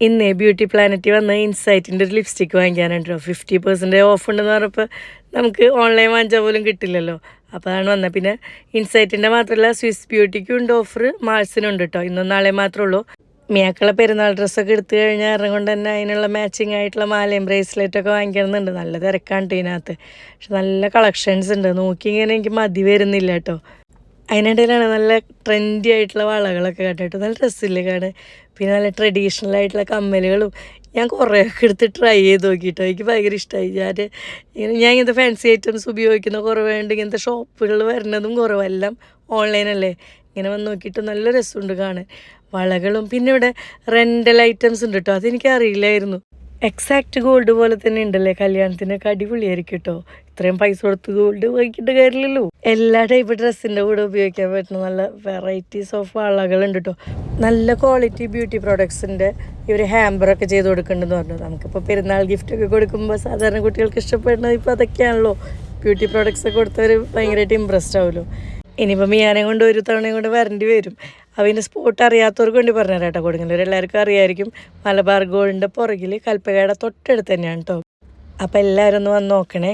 ഇന്ന് ബ്യൂട്ടി പ്ലാനറ്റിൽ വന്ന് ഇൻസൈറ്റിൻ്റെ ഒരു ലിപ്സ്റ്റിക്ക് വാങ്ങിക്കാനുണ്ടോ 50% ഓഫ് ഉണ്ടെന്ന് പറഞ്ഞപ്പോൾ നമുക്ക് ഓൺലൈൻ വാങ്ങിച്ചാൽ പോലും കിട്ടില്ലല്ലോ. അപ്പോൾ അതാണ് വന്നത്. പിന്നെ ഇൻസൈറ്റിൻ്റെ മാത്രമല്ല സ്വിസ് ബ്യൂട്ടിക്കും ഉണ്ട് ഓഫർ, മാൾസിനുണ്ട് കേട്ടോ. ഇന്നും നാളെ മാത്രമേ ഉള്ളൂ. മിയാക്കളെ പെരുന്നാൾ ഡ്രസ്സൊക്കെ എടുത്തു കഴിഞ്ഞാൽ ഇറങ്ങും കൊണ്ട് തന്നെ അതിനുള്ള മാച്ചിങ് ആയിട്ടുള്ള മാലയും ബ്രേസ്ലെറ്റൊക്കെ വാങ്ങിക്കണമെന്നുണ്ട്. നല്ല തിരക്കാണ് ഇതിനകത്ത്. പക്ഷെ നല്ല കളക്ഷൻസ് ഉണ്ട്. നോക്കി ഇങ്ങനെ എനിക്ക് മതി വരുന്നില്ല കേട്ടോ. അതിനിടയിലാണ് നല്ല ട്രെൻഡി ആയിട്ടുള്ള വളകളൊക്കെ കണ്ടിട്ട് നല്ല ഡ്രസ്സില്ലേ കാണാൻ. പിന്നെ നല്ല ട്രഡീഷണൽ ആയിട്ടുള്ള കമ്മലുകളും ഞാൻ കുറേയൊക്കെ എടുത്ത് ട്രൈ ചെയ്ത് നോക്കിയിട്ടോ. എനിക്ക് ഭയങ്കര ഇഷ്ടമായി. ഞാൻ ഇങ്ങനത്തെ ഫാൻസി ഐറ്റംസ് ഉപയോഗിക്കുന്ന കുറവുണ്ട്. ഇങ്ങനത്തെ ഷോപ്പുകൾ വരുന്നതും കുറവെല്ലാം ഓൺലൈനല്ലേ. ഇങ്ങനെ വന്ന് നോക്കിയിട്ട് നല്ല രസമുണ്ട് കാണാൻ. വളകളും പിന്നെ ഇവിടെ റെൻ്റൽ ഐറ്റംസ് ഉണ്ട് കേട്ടോ. അതെനിക്ക് അറിയില്ലായിരുന്നു. എക്സാക്റ്റ് ഗോൾഡ് പോലെ തന്നെ ഉണ്ടല്ലേ. കല്യാണത്തിനൊക്കെ അടിപൊളിയായിരിക്കും കേട്ടോ. ഇത്രയും പൈസ കൊടുത്ത് ഗോൾഡ് വാങ്ങിക്കേണ്ട കാര്യമില്ലല്ലോ. എല്ലാ ടൈപ്പ് ഡ്രസ്സിൻ്റെ കൂടെ ഉപയോഗിക്കാൻ പറ്റുന്ന നല്ല വെറൈറ്റീസ് ഓഫ് വളകളുണ്ട് കേട്ടോ. നല്ല ക്വാളിറ്റി ബ്യൂട്ടി പ്രോഡക്ട്സിൻ്റെ ഇവർ ഹാമ്പറൊക്കെ ചെയ്ത് കൊടുക്കുന്നുണ്ടെന്ന് പറഞ്ഞു. നമുക്കിപ്പോൾ പെരുന്നാൾ ഗിഫ്റ്റൊക്കെ കൊടുക്കുമ്പോൾ സാധാരണ കുട്ടികൾക്ക് ഇഷ്ടപ്പെടുന്നത് ഇപ്പോൾ അതൊക്കെയാണല്ലോ. ബ്യൂട്ടി പ്രോഡക്ട്സൊക്കെ കൊടുത്തവർ ഭയങ്കരമായിട്ട് ഇമ്പ്രസ്ഡ് ആവുമല്ലോ. ഇനിയിപ്പോൾ മിയാനെ കൊണ്ട് ഒരു തവണയും കൊണ്ട് വരേണ്ടി വരും. അവൻ്റെ സ്പോട്ട് അറിയാത്തവർക്ക് വേണ്ടി പറഞ്ഞുതരാം കേട്ടോ. കൊടുങ്ങല്ലൂർ എല്ലാവർക്കും അറിയായിരിക്കും. മലബാർ ഗോൾഡിൻ്റെ പുറകിൽ കൽപ്പകയുടെ തൊട്ടടുത്ത് തന്നെയാണ് കേട്ടോ. അപ്പോൾ എല്ലാവരും ഒന്ന് വന്ന് നോക്കണേ.